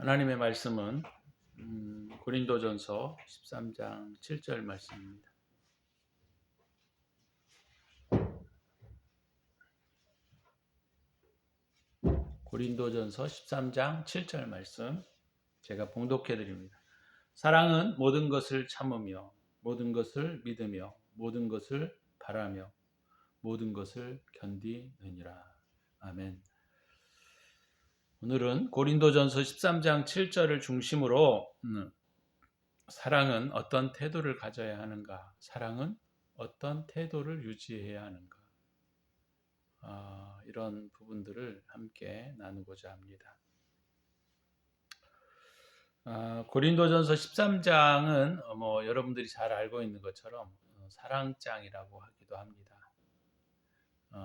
하나님의 말씀은 고린도전서 13장 7절 말씀입니다. 고린도전서 13장 7절 말씀 제가 봉독해 드립니다. 사랑은 모든 것을 참으며 모든 것을 믿으며 모든 것을 바라며 모든 것을 견디느니라. 아멘. 오늘은 고린도전서 13장 7절을 중심으로 사랑은 어떤 태도를 가져야 하는가? 사랑은 어떤 태도를 유지해야 하는가? 이런 부분들을 함께 나누고자 합니다. 고린도전서 13장은 여러분들이 잘 알고 있는 것처럼 사랑장이라고 하기도 합니다.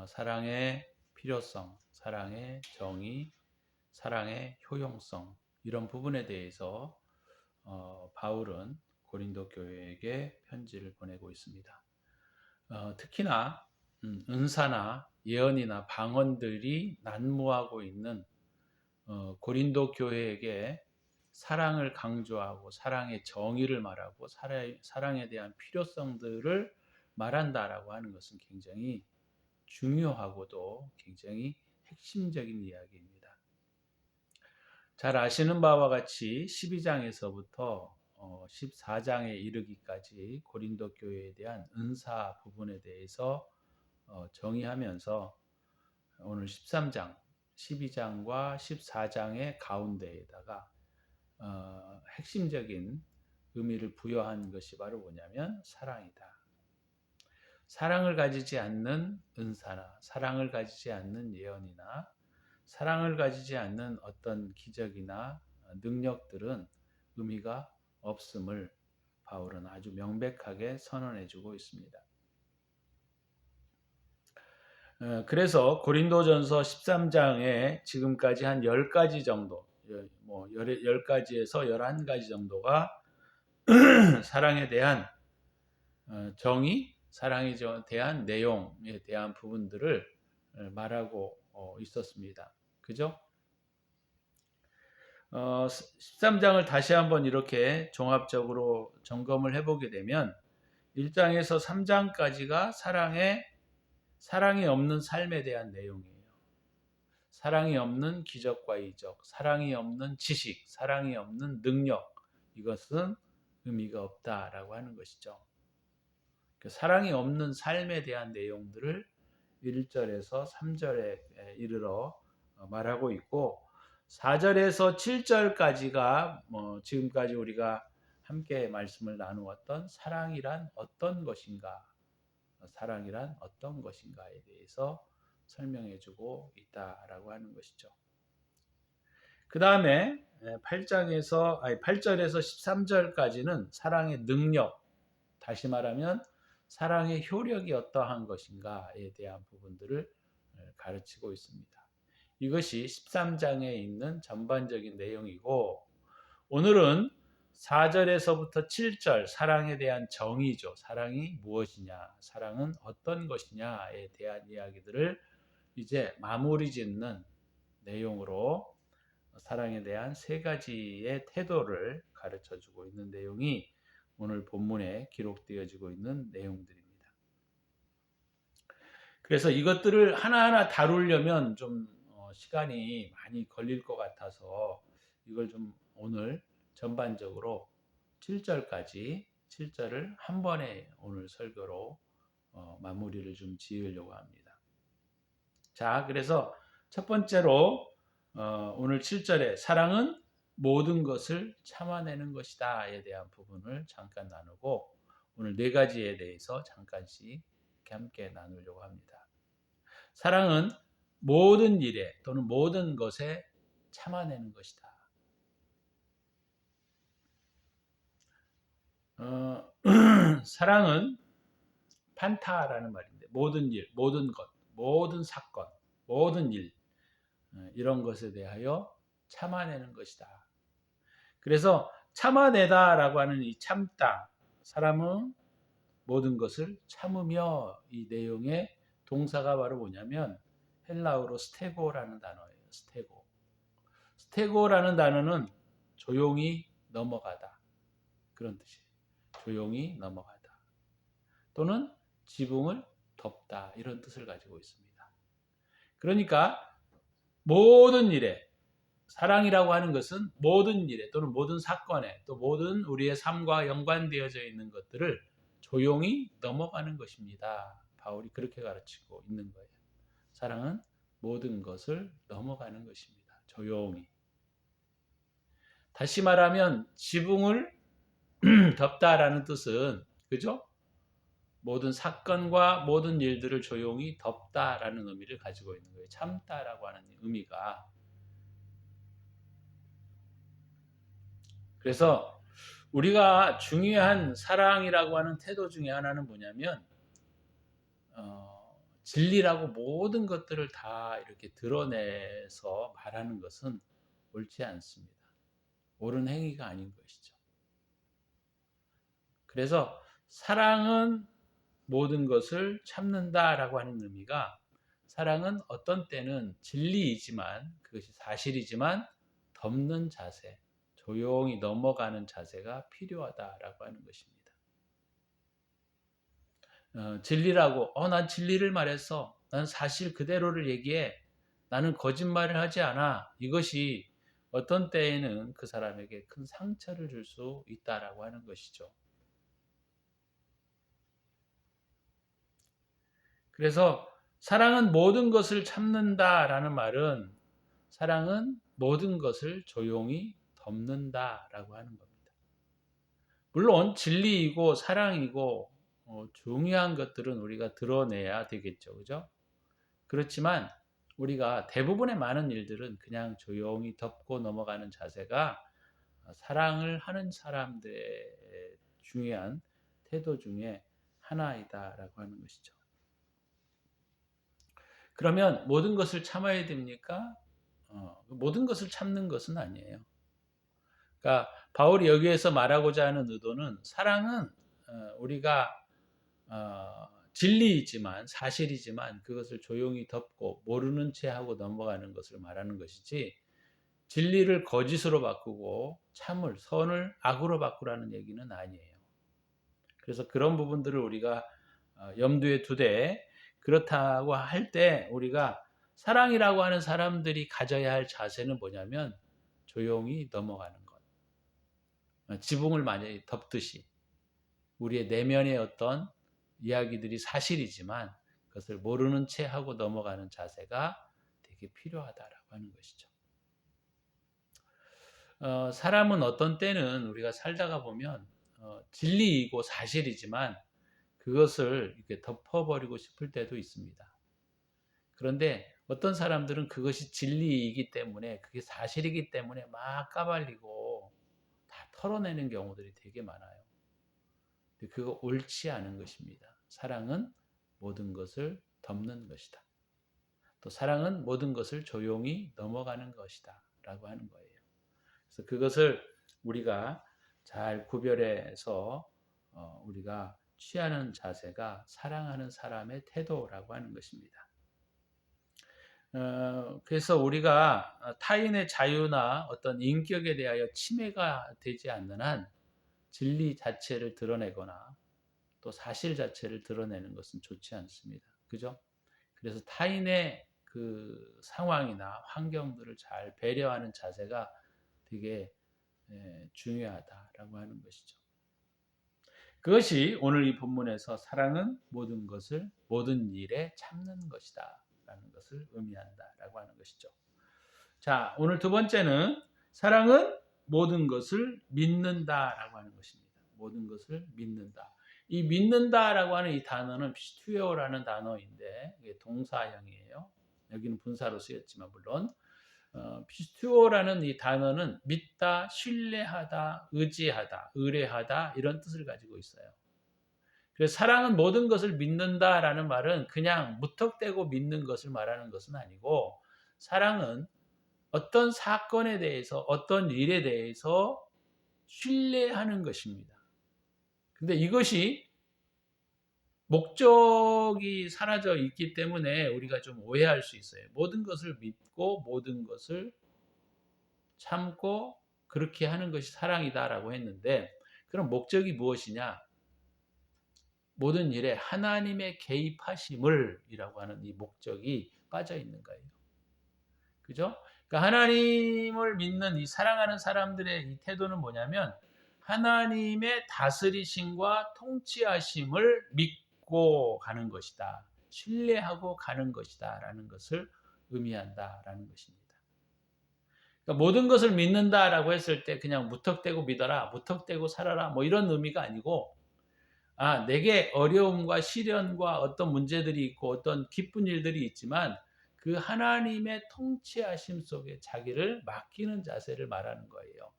사랑의 필요성, 사랑의 정의, 사랑의 효용성 이런 부분에 대해서 바울은 고린도 교회에게 편지를 보내고 있습니다. 특히나 은사나 예언이나 방언들이 난무하고 있는 고린도 교회에게 사랑을 강조하고 사랑의 정의를 말하고 사랑에 대한 필요성들을 말한다라고 하는 것은 굉장히 중요하고도 굉장히 핵심적인 이야기입니다. 잘 아시는 바와 같이 12장에서부터 14장에 이르기까지 고린도 교회에 대한 은사 부분에 대해서 정의하면서 오늘 13장, 12장과 14장의 가운데에다가 핵심적인 의미를 부여한 것이 바로 뭐냐면 사랑이다. 사랑을 가지지 않는 은사나 사랑을 가지지 않는 예언이나 사랑을 가지지 않는 어떤 기적이나 능력들은 의미가 없음을 바울은 아주 명백하게 선언해주고 있습니다. 그래서 고린도전서 13장에 지금까지 한 10가지 정도, 10가지에서 11가지 정도가 사랑에 대한 정의, 사랑에 대한 내용에 대한 부분들을 말하고 있었습니다. 그죠? 13장을 다시 한번 이렇게 종합적으로 점검을 해보게 되면 1장에서 3장까지가 사랑이 없는 삶에 대한 내용이에요. 사랑이 없는 기적과 이적, 사랑이 없는 지식, 사랑이 없는 능력, 이것은 의미가 없다라고 하는 것이죠. 사랑이 없는 삶에 대한 내용들을 1절에서 3절에 이르러 말하고 있고 4절에서 7절까지가 지금까지 우리가 함께 말씀을 나누었던 사랑이란 어떤 것인가, 사랑이란 어떤 것인가에 대해서 설명해주고 있다라고 하는 것이죠. 그 다음에 8절에서 13절까지는 사랑의 능력, 다시 말하면 사랑의 효력이 어떠한 것인가에 대한 부분들을 가르치고 있습니다. 이것이 13장에 있는 전반적인 내용이고 오늘은 4절에서부터 7절 사랑에 대한 정의죠. 사랑이 무엇이냐, 사랑은 어떤 것이냐에 대한 이야기들을 이제 마무리 짓는 내용으로 사랑에 대한 3가지의 태도를 가르쳐주고 있는 내용이 오늘 본문에 기록되어지고 있는 내용들입니다. 그래서 이것들을 하나하나 다루려면 좀 시간이 많이 걸릴 것 같아서 이걸 좀 오늘 전반적으로 7절을 한 번에 오늘 설교로 마무리를 좀 지으려고 합니다. 자, 그래서 첫 번째로 오늘 7절에 사랑은 모든 것을 참아내는 것이다에 대한 부분을 잠깐 나누고 오늘 4가지에 대해서 잠깐씩 함께 나누려고 합니다. 사랑은 모든 일에 또는 모든 것에 참아내는 것이다. 사랑은 판타라는 말인데 모든 일, 모든 것, 모든 사건, 모든 일 이런 것에 대하여 참아내는 것이다. 그래서 참아내다라고 하는 이 참다, 사람은 모든 것을 참으며 이 내용의 동사가 바로 뭐냐면 헬라어로 스테고라는 단어예요. 스테고라는 단어는 조용히 넘어가다. 그런 뜻이에요. 조용히 넘어가다. 또는 지붕을 덮다. 이런 뜻을 가지고 있습니다. 그러니까 모든 일에, 사랑이라고 하는 것은 모든 일에 또는 모든 사건에 또 모든 우리의 삶과 연관되어져 있는 것들을 조용히 넘어가는 것입니다. 바울이 그렇게 가르치고 있는 거예요. 사랑은 모든 것을 넘어가는 것입니다. 조용히. 다시 말하면 지붕을 덮다라는 뜻은, 그죠? 모든 사건과 모든 일들을 조용히 덮다라는 의미를 가지고 있는 거예요. 참다라고 하는 의미가. 그래서 우리가 중요한 사랑이라고 하는 태도 중에 하나는 뭐냐면 진리라고 모든 것들을 다 이렇게 드러내서 말하는 것은 옳지 않습니다. 옳은 행위가 아닌 것이죠. 그래서 사랑은 모든 것을 참는다라고 하는 의미가, 사랑은 어떤 때는 진리이지만, 그것이 사실이지만 덮는 자세, 조용히 넘어가는 자세가 필요하다라고 하는 것입니다. 진리라고, 난 진리를 말했어. 난 사실 그대로를 얘기해. 나는 거짓말을 하지 않아. 이것이 어떤 때에는 그 사람에게 큰 상처를 줄 수 있다라고 하는 것이죠. 그래서 사랑은 모든 것을 참는다라는 말은, 사랑은 모든 것을 조용히 덮는다라고 하는 겁니다. 물론 진리이고 사랑이고 중요한 것들은 우리가 드러내야 되겠죠. 그죠? 그렇지만 우리가 대부분의 많은 일들은 그냥 조용히 덮고 넘어가는 자세가 사랑을 하는 사람들의 중요한 태도 중에 하나이다라고 하는 것이죠. 그러면 모든 것을 참아야 됩니까? 모든 것을 참는 것은 아니에요. 그러니까 바울이 여기에서 말하고자 하는 의도는, 사랑은 우리가 진리이지만 사실이지만 그것을 조용히 덮고 모르는 채 하고 넘어가는 것을 말하는 것이지, 진리를 거짓으로 바꾸고 참을, 선을 악으로 바꾸라는 얘기는 아니에요. 그래서 그런 부분들을 우리가 염두에 두되, 그렇다고 할 때 우리가 사랑이라고 하는 사람들이 가져야 할 자세는 뭐냐면 조용히 넘어가는 것. 지붕을 만약에 덮듯이 우리의 내면의 어떤 이야기들이 사실이지만 그것을 모르는 채 하고 넘어가는 자세가 되게 필요하다라고 하는 것이죠. 사람은 어떤 때는 우리가 살다가 보면 진리이고 사실이지만 그것을 이렇게 덮어버리고 싶을 때도 있습니다. 그런데 어떤 사람들은 그것이 진리이기 때문에, 그게 사실이기 때문에 막 까발리고 다 털어내는 경우들이 되게 많아요. 그거 옳지 않은 것입니다. 사랑은 모든 것을 덮는 것이다. 또 사랑은 모든 것을 조용히 넘어가는 것이다 라고 하는 거예요. 그래서 그것을 우리가 잘 구별해서 우리가 취하는 자세가 사랑하는 사람의 태도라고 하는 것입니다. 그래서 우리가 타인의 자유나 어떤 인격에 대하여 침해가 되지 않는 한 진리 자체를 드러내거나 또 사실 자체를 드러내는 것은 좋지 않습니다. 그죠? 그래서 타인의 그 상황이나 환경들을 잘 배려하는 자세가 되게 중요하다라고 하는 것이죠. 그것이 오늘 이 본문에서 사랑은 모든 것을, 모든 일에 참는 것이다 라는 것을 의미한다라고 하는 것이죠. 자, 오늘 두 번째는 사랑은 모든 것을 믿는다라고 하는 것입니다. 모든 것을 믿는다. 이 믿는다라고 하는 이 단어는 피스투오라는 단어인데 이게 동사형이에요. 여기는 분사로 쓰였지만 물론 피스투오라는 이 단어는 믿다, 신뢰하다, 의지하다, 의뢰하다 이런 뜻을 가지고 있어요. 그래서 사랑은 모든 것을 믿는다라는 말은 그냥 무턱대고 믿는 것을 말하는 것은 아니고, 사랑은 어떤 사건에 대해서, 어떤 일에 대해서 신뢰하는 것입니다. 근데 이것이 목적이 사라져 있기 때문에 우리가 좀 오해할 수 있어요. 모든 것을 믿고 모든 것을 참고 그렇게 하는 것이 사랑이다라고 했는데 그럼 목적이 무엇이냐? 모든 일에 하나님의 개입하심을 이라고 하는 이 목적이 빠져 있는 거예요. 그죠? 그러니까 하나님을 믿는 이 사랑하는 사람들의 이 태도는 뭐냐면 하나님의 다스리심과 통치하심을 믿고 가는 것이다. 신뢰하고 가는 것이다. 라는 것을 의미한다라는 것입니다. 그러니까 모든 것을 믿는다라고 했을 때 그냥 무턱대고 믿어라, 무턱대고 살아라 뭐 이런 의미가 아니고 내게 어려움과 시련과 어떤 문제들이 있고 어떤 기쁜 일들이 있지만 그 하나님의 통치하심 속에 자기를 맡기는 자세를 말하는 거예요.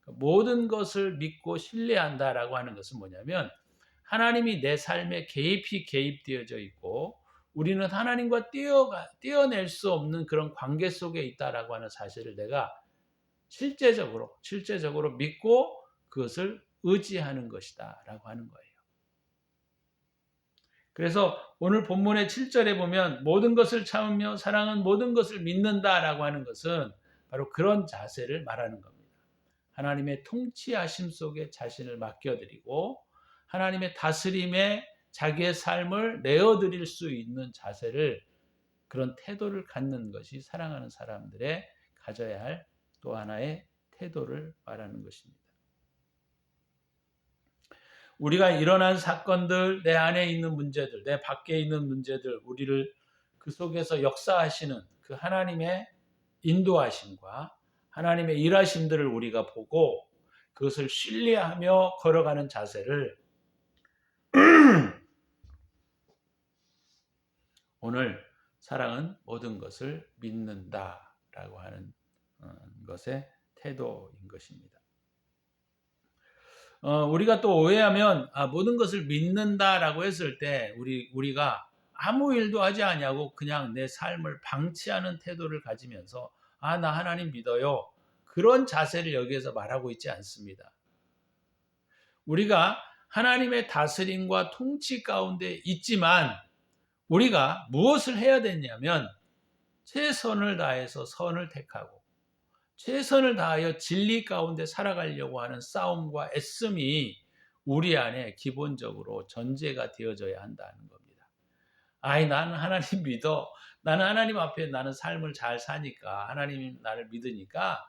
모든 것을 믿고 신뢰한다라고 하는 것은 뭐냐면 하나님이 내 삶에 개입되어져 있고 우리는 하나님과 떼어낼 수 없는 그런 관계 속에 있다라고 하는 사실을 내가 실제적으로 믿고 그것을 의지하는 것이다라고 하는 거예요. 그래서 오늘 본문의 7절에 보면 모든 것을 참으며 사랑은 모든 것을 믿는다라고 하는 것은 바로 그런 자세를 말하는 겁니다. 하나님의 통치하심 속에 자신을 맡겨드리고 하나님의 다스림에 자기의 삶을 내어드릴 수 있는 자세를 그런 태도를 갖는 것이 사랑하는 사람들의 가져야 할 또 하나의 태도를 말하는 것입니다. 우리가 일어난 사건들, 내 안에 있는 문제들, 내 밖에 있는 문제들, 우리를 그 속에서 역사하시는 그 하나님의 인도하심과 하나님의 일하심들을 우리가 보고 그것을 신뢰하며 걸어가는 자세를 오늘 사랑은 모든 것을 믿는다라고 하는 것의 태도인 것입니다. 우리가 또 오해하면 모든 것을 믿는다라고 했을 때 우리가 아무 일도 하지 않냐고 그냥 내 삶을 방치하는 태도를 가지면서 나 하나님 믿어요. 그런 자세를 여기에서 말하고 있지 않습니다. 우리가 하나님의 다스림과 통치 가운데 있지만 우리가 무엇을 해야 되냐면 최선을 다해서 선을 택하고 최선을 다하여 진리 가운데 살아가려고 하는 싸움과 애씀이 우리 안에 기본적으로 전제가 되어져야 한다는 겁니다. 나는 하나님 믿어. 나는 하나님 앞에 나는 삶을 잘 사니까 하나님이 나를 믿으니까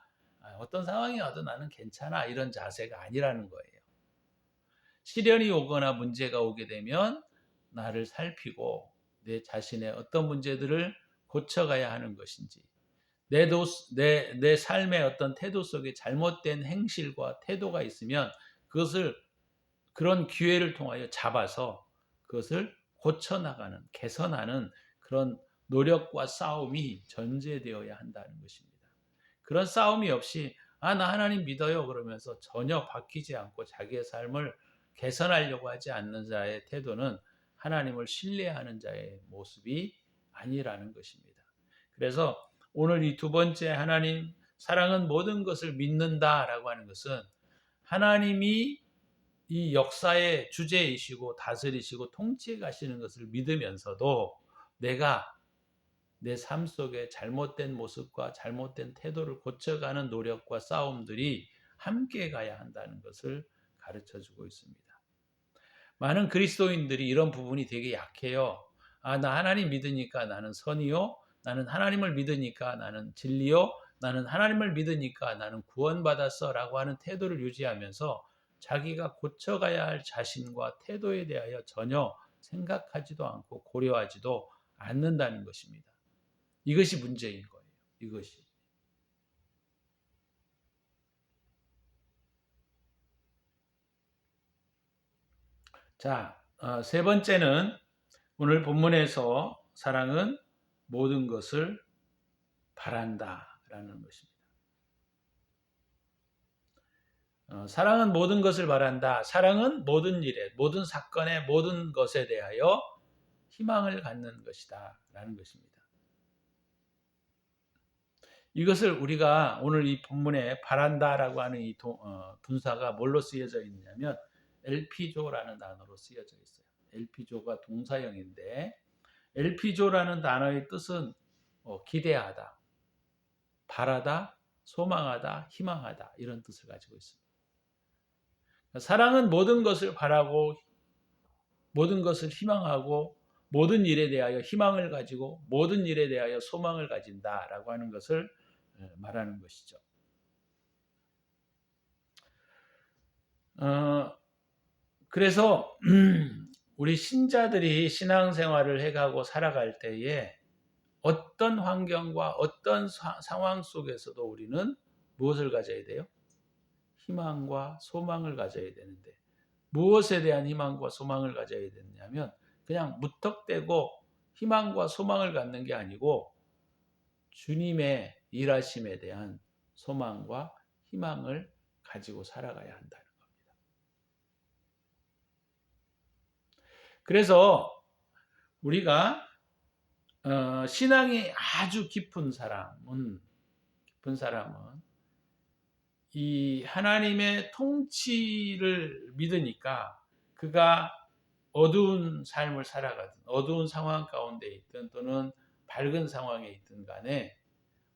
어떤 상황이 와도 나는 괜찮아 이런 자세가 아니라는 거예요. 시련이 오거나 문제가 오게 되면 나를 살피고 내 자신의 어떤 문제들을 고쳐가야 하는 것인지 내 삶의 어떤 태도 속에 잘못된 행실과 태도가 있으면 그것을 그런 기회를 통하여 잡아서 그것을 고쳐나가는 개선하는 그런 노력과 싸움이 전제되어야 한다는 것입니다. 그런 싸움이 없이 나 하나님 믿어요 그러면서 전혀 바뀌지 않고 자기의 삶을 개선하려고 하지 않는 자의 태도는 하나님을 신뢰하는 자의 모습이 아니라는 것입니다. 그래서 오늘 이 두 번째 하나님 사랑은 모든 것을 믿는다라고 하는 것은 하나님이 이 역사의 주제이시고 다스리시고 통치해 가시는 것을 믿으면서도 내가 내 삶 속에 잘못된 모습과 잘못된 태도를 고쳐가는 노력과 싸움들이 함께 가야 한다는 것을 가르쳐 주고 있습니다. 많은 그리스도인들이 이런 부분이 되게 약해요. 나 하나님 믿으니까 나는 선이요. 나는 하나님을 믿으니까 나는 진리요. 나는 하나님을 믿으니까 나는 구원받았어 라고 하는 태도를 유지하면서 자기가 고쳐가야 할 자신과 태도에 대하여 전혀 생각하지도 않고 고려하지도 않는다는 것입니다. 이것이 문제인 거예요. 이것이. 자, 세 번째는 오늘 본문에서 사랑은 모든 것을 바란다라는 것입니다. 사랑은 모든 것을 바란다. 사랑은 모든 일에, 모든 사건에, 모든 것에 대하여 희망을 갖는 것이다 라는 것입니다. 이것을 우리가 오늘 이 본문에 바란다라고 하는 이 분사가 뭘로 쓰여져 있냐면 엘피조라는 단어로 쓰여져 있어요. 엘피조가 동사형인데 엘피조라는 단어의 뜻은 기대하다, 바라다, 소망하다, 희망하다 이런 뜻을 가지고 있습니다. 사랑은 모든 것을 바라고 모든 것을 희망하고 모든 일에 대하여 희망을 가지고 모든 일에 대하여 소망을 가진다라고 하는 것을 말하는 것이죠. 그래서 우리 신자들이 신앙생활을 해가고 살아갈 때에 어떤 환경과 어떤 상황 속에서도 우리는 무엇을 가져야 돼요? 희망과 소망을 가져야 되는데 무엇에 대한 희망과 소망을 가져야 되느냐면 그냥 무턱대고 희망과 소망을 갖는 게 아니고 주님의 일하심에 대한 소망과 희망을 가지고 살아가야 한다는 겁니다. 그래서 우리가 신앙이 아주 깊은 사람은 이 하나님의 통치를 믿으니까 그가 어두운 삶을 살아가든 어두운 상황 가운데 있든 또는 밝은 상황에 있든 간에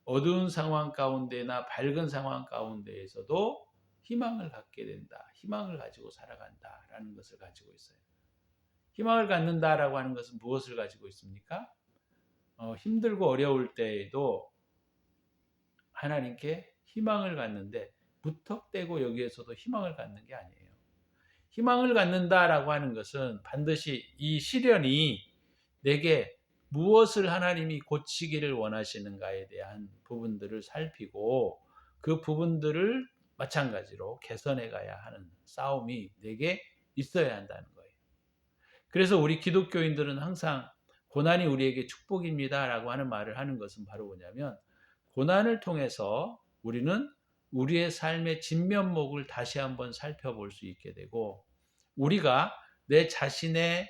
어두운 상황 가운데나 밝은 상황 가운데에서도 희망을 갖게 된다. 희망을 가지고 살아간다라는 것을 가지고 있어요. 희망을 갖는다라고 하는 것은 무엇을 가지고 있습니까? 힘들고 어려울 때에도 하나님께 희망을 갖는데 무턱대고 여기에서도 희망을 갖는 게 아니에요. 희망을 갖는다라고 하는 것은 반드시 이 시련이 내게 무엇을 하나님이 고치기를 원하시는가에 대한 부분들을 살피고 그 부분들을 마찬가지로 개선해 가야 하는 싸움이 내게 있어야 한다는 거예요. 그래서 우리 기독교인들은 항상 고난이 우리에게 축복입니다라고 하는 말을 하는 것은 바로 뭐냐면 고난을 통해서 우리는 우리의 삶의 진면목을 다시 한번 살펴볼 수 있게 되고 우리가 내 자신의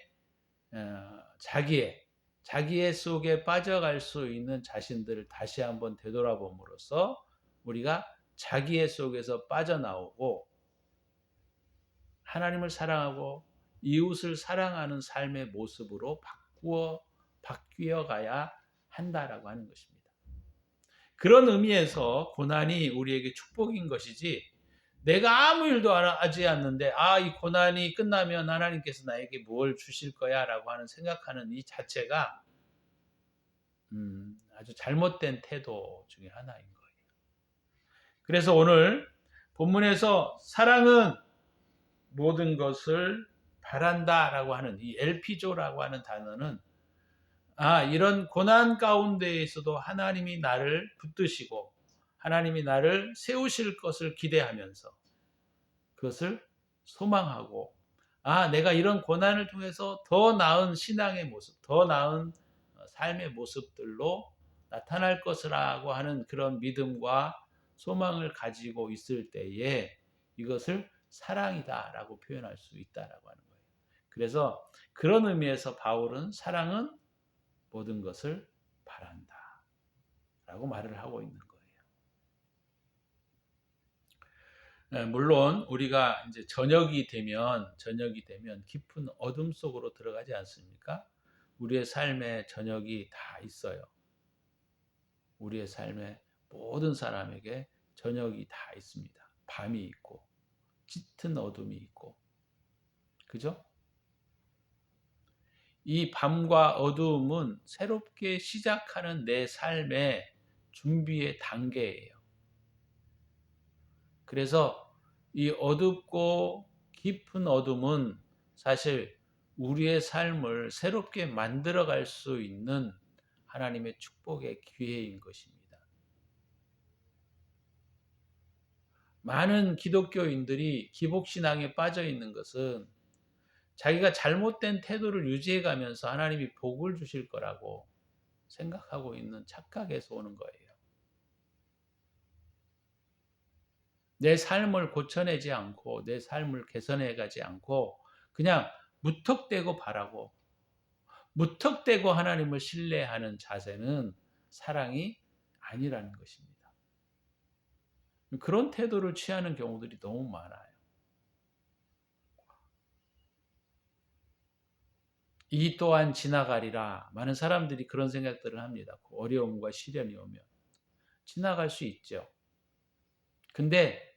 자기의 속에 빠져갈 수 있는 자신들을 다시 한번 되돌아봄으로써 우리가 자기의 속에서 빠져나오고 하나님을 사랑하고 이웃을 사랑하는 삶의 모습으로 바뀌어 가야 한다라고 하는 것입니다. 그런 의미에서 고난이 우리에게 축복인 것이지 내가 아무 일도 하지 않는데 이 고난이 끝나면 하나님께서 나에게 뭘 주실 거야 라고 하는 생각하는 이 자체가 아주 잘못된 태도 중에 하나인 거예요. 그래서 오늘 본문에서 사랑은 모든 것을 바란다라고 하는 이 엘피조라고 하는 단어는 이런 고난 가운데에서도 하나님이 나를 붙드시고 하나님이 나를 세우실 것을 기대하면서 그것을 소망하고 내가 이런 고난을 통해서 더 나은 신앙의 모습, 더 나은 삶의 모습들로 나타날 것이라고 하는 그런 믿음과 소망을 가지고 있을 때에 이것을 사랑이다라고 표현할 수 있다라고 하는 거예요. 그래서 그런 의미에서 바울은 사랑은 모든 것을 바란다라고 말을 하고 있는 거예요. 물론 우리가 이제 저녁이 되면 깊은 어둠 속으로 들어가지 않습니까? 우리의 삶에 저녁이 다 있어요. 우리의 삶에 모든 사람에게 저녁이 다 있습니다. 밤이 있고 짙은 어둠이 있고 그죠? 이 밤과 어두움은 새롭게 시작하는 내 삶의 준비의 단계예요. 그래서 이 어둡고 깊은 어둠은 사실 우리의 삶을 새롭게 만들어갈 수 있는 하나님의 축복의 기회인 것입니다. 많은 기독교인들이 기복신앙에 빠져 있는 것은 자기가 잘못된 태도를 유지해 가면서 하나님이 복을 주실 거라고 생각하고 있는 착각에서 오는 거예요. 내 삶을 고쳐내지 않고 내 삶을 개선해 가지 않고 그냥 무턱대고 바라고 무턱대고 하나님을 신뢰하는 자세는 사랑이 아니라는 것입니다. 그런 태도를 취하는 경우들이 너무 많아요. 이 또한 지나가리라. 많은 사람들이 그런 생각들을 합니다. 어려움과 시련이 오면 지나갈 수 있죠. 근데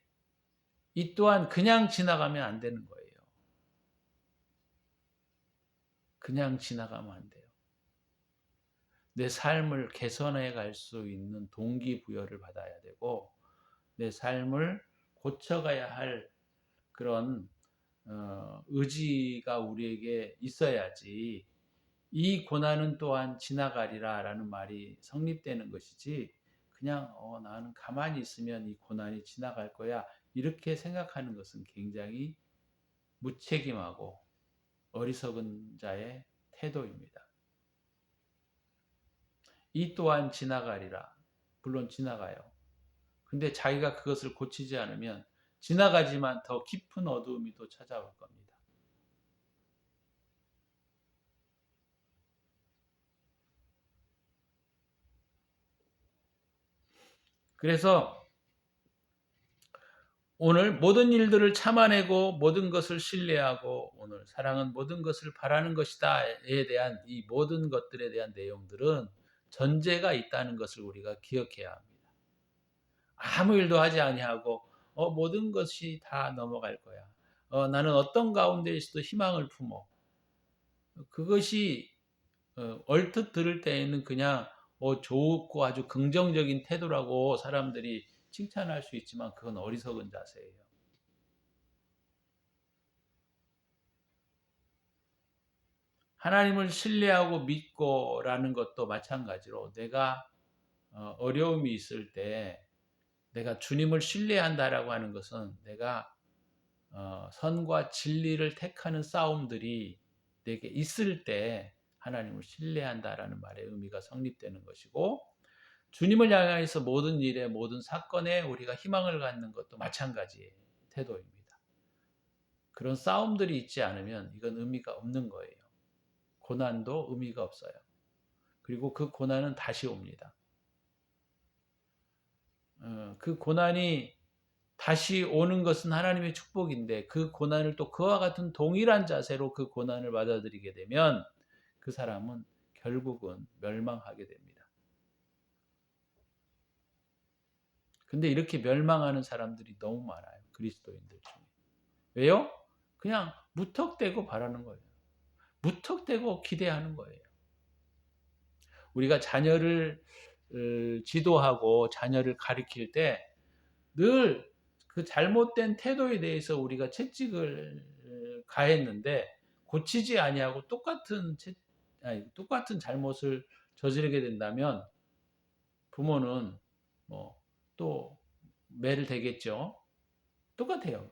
이 또한 그냥 지나가면 안 되는 거예요. 그냥 지나가면 안 돼요. 내 삶을 개선해 갈 수 있는 동기부여를 받아야 되고 내 삶을 고쳐가야 할 그런 의지가 우리에게 있어야지 이 고난은 또한 지나가리라 라는 말이 성립되는 것이지 그냥 나는 가만히 있으면 이 고난이 지나갈 거야 이렇게 생각하는 것은 굉장히 무책임하고 어리석은 자의 태도입니다. 이 또한 지나가리라. 물론 지나가요. 근데 자기가 그것을 고치지 않으면 지나가지만 더 깊은 어두움이 또 찾아올 겁니다. 그래서 오늘 모든 일들을 참아내고 모든 것을 신뢰하고 오늘 사랑은 모든 것을 바라는 것이다에 대한 이 모든 것들에 대한 내용들은 전제가 있다는 것을 우리가 기억해야 합니다. 아무 일도 하지 아니하고 모든 것이 다 넘어갈 거야. 나는 어떤 가운데에서도 희망을 품어. 그것이 얼핏 들을 때에는 그냥 좋고 아주 긍정적인 태도라고 사람들이 칭찬할 수 있지만 그건 어리석은 자세예요. 하나님을 신뢰하고 믿고라는 것도 마찬가지로 내가 어려움이 있을 때 내가 주님을 신뢰한다라고 하는 것은 내가 선과 진리를 택하는 싸움들이 내게 있을 때 하나님을 신뢰한다라는 말의 의미가 성립되는 것이고 주님을 향해서 모든 일에 모든 사건에 우리가 희망을 갖는 것도 마찬가지의 태도입니다. 그런 싸움들이 있지 않으면 이건 의미가 없는 거예요. 고난도 의미가 없어요. 그리고 그 고난은 다시 옵니다. 그 고난이 다시 오는 것은 하나님의 축복인데 그 고난을 또 그와 같은 동일한 자세로 그 고난을 받아들이게 되면 그 사람은 결국은 멸망하게 됩니다. 근데 이렇게 멸망하는 사람들이 너무 많아요. 그리스도인들 중에. 왜요? 그냥 무턱대고 바라는 거예요. 무턱대고 기대하는 거예요. 우리가 자녀를 지도하고 자녀를 가리킬 때 늘 그 잘못된 태도에 대해서 우리가 채찍을 가했는데 고치지 아니하고 똑같은 잘못을 저지르게 된다면 부모는 또 매를 대겠죠. 똑같아요.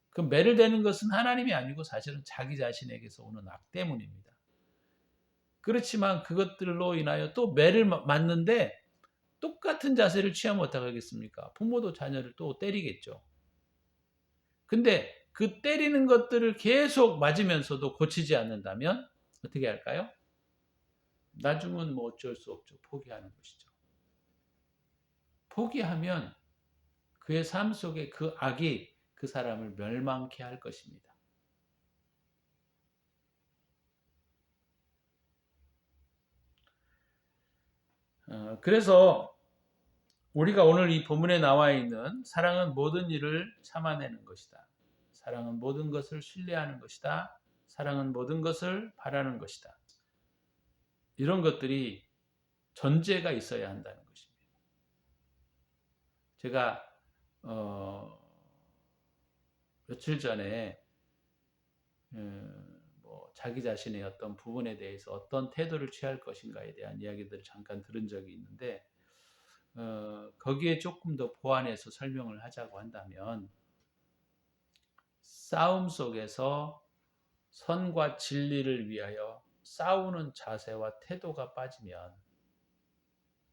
그 매를 대는 것은 하나님이 아니고 사실은 자기 자신에게서 오는 악 때문입니다. 그렇지만 그것들로 인하여 또 매를 맞는데 똑같은 자세를 취하면 어떡하겠습니까? 부모도 자녀를 또 때리겠죠. 근데 그 때리는 것들을 계속 맞으면서도 고치지 않는다면 어떻게 할까요? 나중은 뭐 어쩔 수 없죠. 포기하는 것이죠. 포기하면 그의 삶 속에 그 악이 그 사람을 멸망케 할 것입니다. 그래서 우리가 오늘 이 본문에 나와 있는 사랑은 모든 일을 참아내는 것이다. 사랑은 모든 것을 신뢰하는 것이다. 사랑은 모든 것을 바라는 것이다. 이런 것들이 전제가 있어야 한다는 것입니다. 제가 며칠 전에 자기 자신의 어떤 부분에 대해서 어떤 태도를 취할 것인가에 대한 이야기들을 잠깐 들은 적이 있는데 거기에 조금 더 보완해서 설명을 하자고 한다면 싸움 속에서 선과 진리를 위하여 싸우는 자세와 태도가 빠지면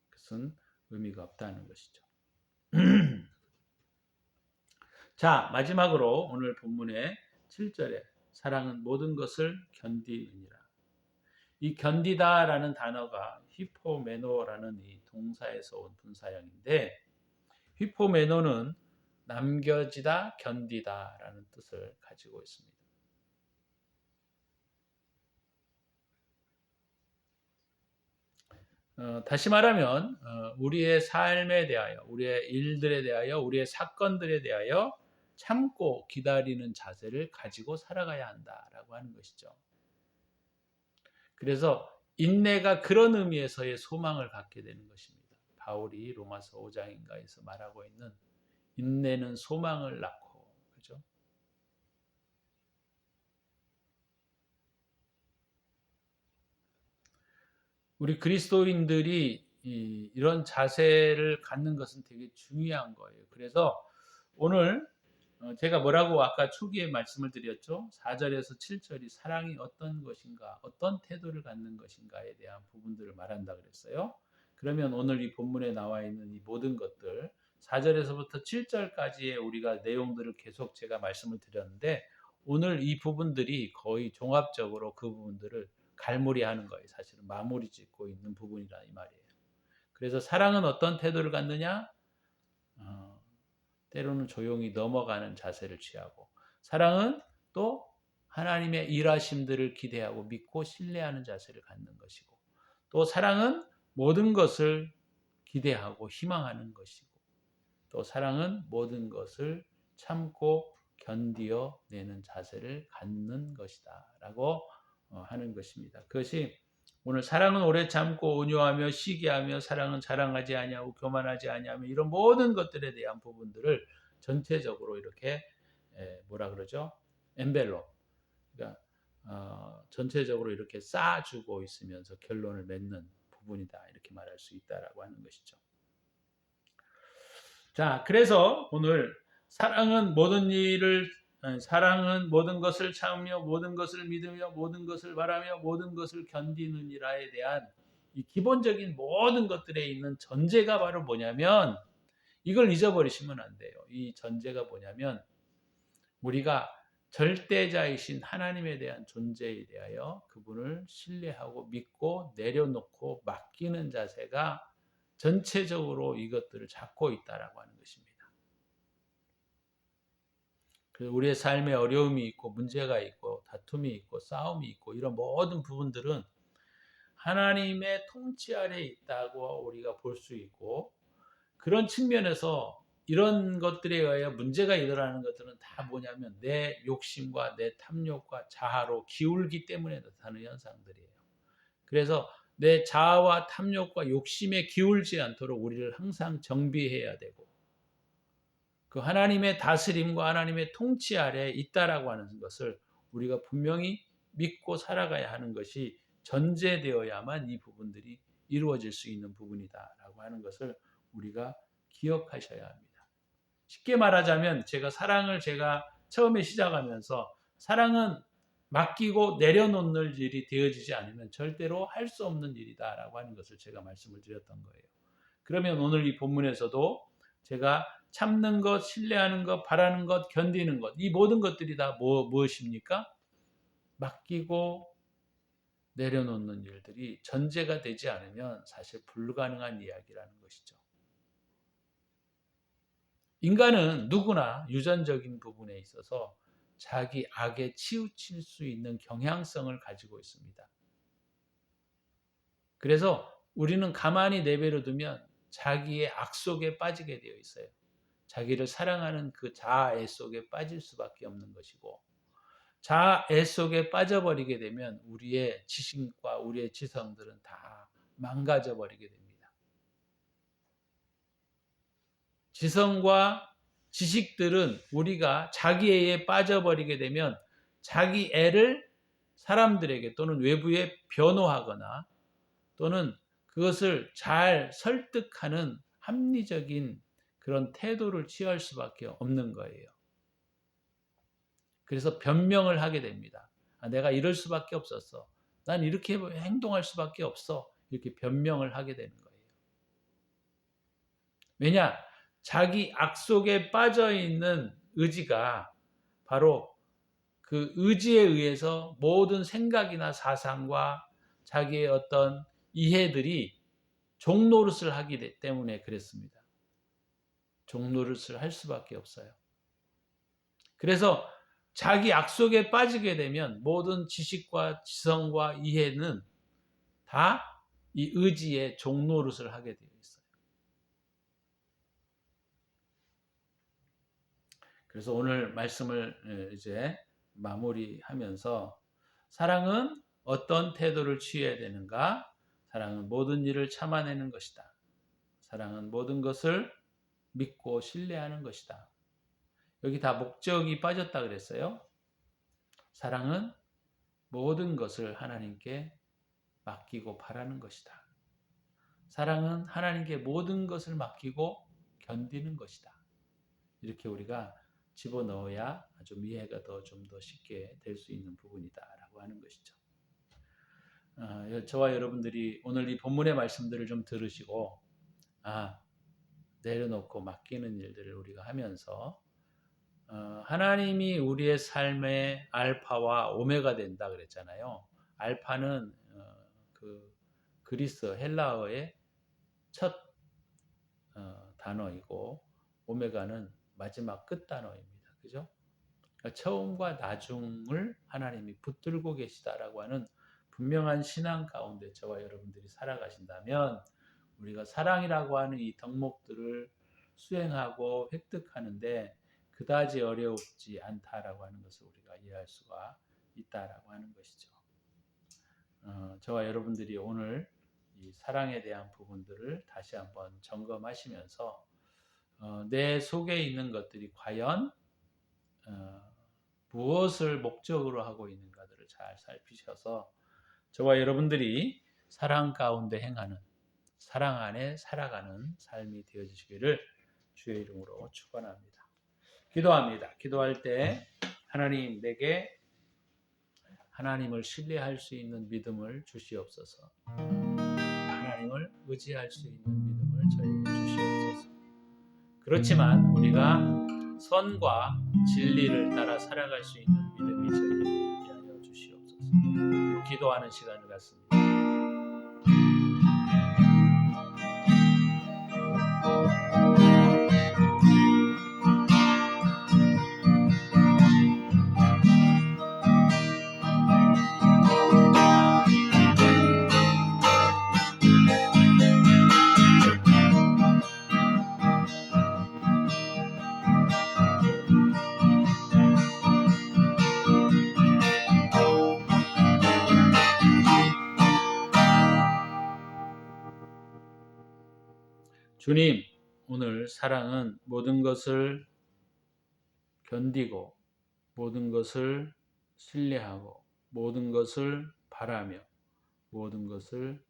그것은 의미가 없다는 것이죠. 자, 마지막으로 오늘 본문의 7절에 사랑은 모든 것을 견디느니라. 이 견디다라는 단어가 히포메노라는 이 동사에서 온 분사형인데 히포메노는 남겨지다, 견디다라는 뜻을 가지고 있습니다. 다시 말하면 우리의 삶에 대하여, 우리의 일들에 대하여, 우리의 사건들에 대하여 참고 기다리는 자세를 가지고 살아가야 한다라고 하는 것이죠. 그래서 인내가 그런 의미에서의 소망을 갖게 되는 것입니다. 바울이 로마서 5장인가에서 말하고 있는 인내는 소망을 낳고, 그죠? 우리 그리스도인들이 이런 자세를 갖는 것은 되게 중요한 거예요. 그래서 오늘 제가 뭐라고 아까 초기에 말씀을 드렸죠. 4절에서 7절이 사랑이 어떤 것인가, 어떤 태도를 갖는 것인가에 대한 부분들을 말한다 그랬어요. 그러면 오늘 이 본문에 나와 있는 이 모든 것들 4절에서부터 7절까지의 우리가 내용들을 계속 제가 말씀을 드렸는데 오늘 이 부분들이 거의 종합적으로 그 부분들을 갈무리하는 거예요. 사실은 마무리 짓고 있는 부분이라 이 말이에요. 그래서 사랑은 어떤 태도를 갖느냐? 때로는 조용히 넘어가는 자세를 취하고, 사랑은 또 하나님의 일하심들을 기대하고 믿고 신뢰하는 자세를 갖는 것이고, 또 사랑은 모든 것을 기대하고 희망하는 것이고, 또 사랑은 모든 것을 참고 견디어 내는 자세를 갖는 것이다 라고 하는 것입니다. 그것이 오늘 사랑은 오래 참고 온유하며 시기하며 사랑은 자랑하지 아니하고 교만하지 아니하며 이런 모든 것들에 대한 부분들을 전체적으로 이렇게 뭐라 그러죠? 엔벨롭, 그러니까 전체적으로 이렇게 쌓아주고 있으면서 결론을 맺는 부분이다 이렇게 말할 수 있다라고 하는 것이죠. 자, 그래서 오늘 사랑은 모든 것을 참으며 모든 것을 믿으며 모든 것을 바라며 모든 것을 견디느니라에 대한 이 기본적인 모든 것들에 있는 전제가 바로 뭐냐면 이걸 잊어버리시면 안 돼요. 이 전제가 뭐냐면 우리가 절대자이신 하나님에 대한 존재에 대하여 그분을 신뢰하고 믿고 내려놓고 맡기는 자세가 전체적으로 이것들을 잡고 있다라고 하는 것입니다. 우리의 삶에 어려움이 있고 문제가 있고 다툼이 있고 싸움이 있고 이런 모든 부분들은 하나님의 통치 아래에 있다고 우리가 볼 수 있고 그런 측면에서 이런 것들에 의하여 문제가 일어나는 것들은 다 뭐냐면 내 욕심과 내 탐욕과 자아로 기울기 때문에 나타나는 현상들이에요. 그래서 내 자아와 탐욕과 욕심에 기울지 않도록 우리를 항상 정비해야 되고 그 하나님의 다스림과 하나님의 통치 아래에 있다라고 하는 것을 우리가 분명히 믿고 살아가야 하는 것이 전제되어야만 이 부분들이 이루어질 수 있는 부분이다라고 하는 것을 우리가 기억하셔야 합니다. 쉽게 말하자면 제가 처음에 시작하면서 사랑은 맡기고 내려놓는 일이 되어지지 않으면 절대로 할 수 없는 일이다라고 하는 것을 제가 말씀을 드렸던 거예요. 그러면 오늘 이 본문에서도 제가 참는 것, 신뢰하는 것, 바라는 것, 견디는 것, 이 모든 것들이 다 무엇입니까? 맡기고 내려놓는 일들이 전제가 되지 않으면 사실 불가능한 이야기라는 것이죠. 인간은 누구나 유전적인 부분에 있어서 자기 악에 치우칠 수 있는 경향성을 가지고 있습니다. 그래서 우리는 가만히 내버려 두면 자기의 악 속에 빠지게 되어 있어요. 자기를 사랑하는 그 자아애 속에 빠질 수밖에 없는 것이고 자아애 속에 빠져버리게 되면 우리의 지식과 우리의 지성들은 다 망가져 버리게 됩니다. 지성과 지식들은 우리가 자기애에 빠져버리게 되면 자기 애를 사람들에게 또는 외부에 변호하거나 또는 그것을 잘 설득하는 합리적인 그런 태도를 취할 수밖에 없는 거예요. 그래서 변명을 하게 됩니다. 내가 이럴 수밖에 없었어. 난 이렇게 행동할 수밖에 없어. 이렇게 변명을 하게 되는 거예요. 왜냐? 자기 악 속에 빠져 있는 의지가 바로 그 의지에 의해서 모든 생각이나 사상과 자기의 어떤 이해들이 종노릇을 하기 때문에 그랬습니다. 종노릇을 할 수밖에 없어요. 그래서 자기 악 속에 빠지게 되면 모든 지식과 지성과 이해는 다 이 의지의 종노릇을 하게 되어 있어요. 그래서 오늘 말씀을 이제 마무리하면서 사랑은 어떤 태도를 취해야 되는가? 사랑은 모든 일을 참아내는 것이다. 사랑은 모든 것을 믿고 신뢰하는 것이다. 여기 다 목적이 빠졌다 그랬어요. 사랑은 모든 것을 하나님께 맡기고 바라는 것이다. 사랑은 하나님께 모든 것을 맡기고 견디는 것이다. 이렇게 우리가 집어넣어야 좀 이해가 좀 더 쉽게 될 수 있는 부분이다라고 하는 것이죠. 저와 여러분들이 오늘 이 본문의 말씀들을 좀 들으시고 내려놓고 맡기는 일들을 우리가 하면서 하나님이 우리의 삶의 알파와 오메가 된다 그랬잖아요. 알파는 그 그리스 헬라어의 첫 단어이고 오메가는 마지막 끝 단어입니다. 그죠? 그러니까 처음과 나중을 하나님이 붙들고 계시다라고 하는 분명한 신앙 가운데 저와 여러분들이 살아가신다면 우리가 사랑이라고 하는 이 덕목들을 수행하고 획득하는데 그다지 어렵지 않다라고 하는 것을 우리가 이해할 수가 있다라고 하는 것이죠. 저와 여러분들이 오늘 이 사랑에 대한 부분들을 다시 한번 점검하시면서 내 속에 있는 것들이 과연 무엇을 목적으로 하고 있는가들을 잘 살피셔서 저와 여러분들이 사랑 가운데 행하는 사랑 안에 살아가는 삶이 되어지시기를 주의 이름으로 축원합니다. 기도합니다. 기도할 때 하나님 내게 하나님을 신뢰할 수 있는 믿음을 주시옵소서. 하나님을 의지할 수 있는 믿음을 저에게 주시옵소서. 그렇지만 우리가 선과 진리를 따라 살아갈 수 있는 믿음이 저에게 있게 하여 주시옵소서. 기도하는 시간을 갖습니다. 주님, 오늘 사랑은 모든 것을 견디고 모든 것을 신뢰하고 모든 것을 바라며 모든 것을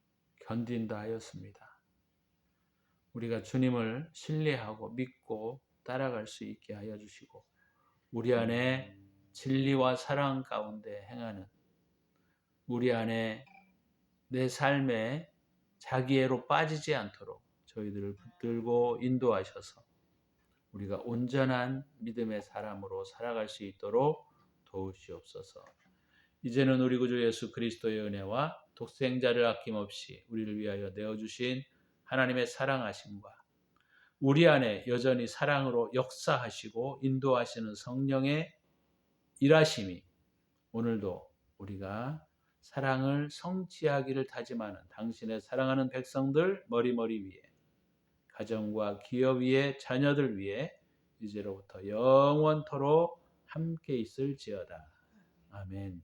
견딘다 하였습니다. 우리가 주님을 신뢰하고 믿고 따라갈 수 있게 하여 주시고 우리 안에 진리와 사랑 가운데 행하는 우리 안에 내 삶에 자기애로 빠지지 않도록 저희들을 붙들고 인도하셔서 우리가 온전한 믿음의 사람으로 살아갈 수 있도록 도우시옵소서. 이제는 우리 구주 예수 그리스도의 은혜와 독생자를 아낌없이 우리를 위하여 내어주신 하나님의 사랑하심과 우리 안에 여전히 사랑으로 역사하시고 인도하시는 성령의 일하심이 오늘도 우리가 사랑을 성취하기를 다짐하는 당신의 사랑하는 백성들 머리머리 위에 가정과 기업 위에 자녀들 위에 이제로부터 영원토록 함께 있을지어다. 아멘.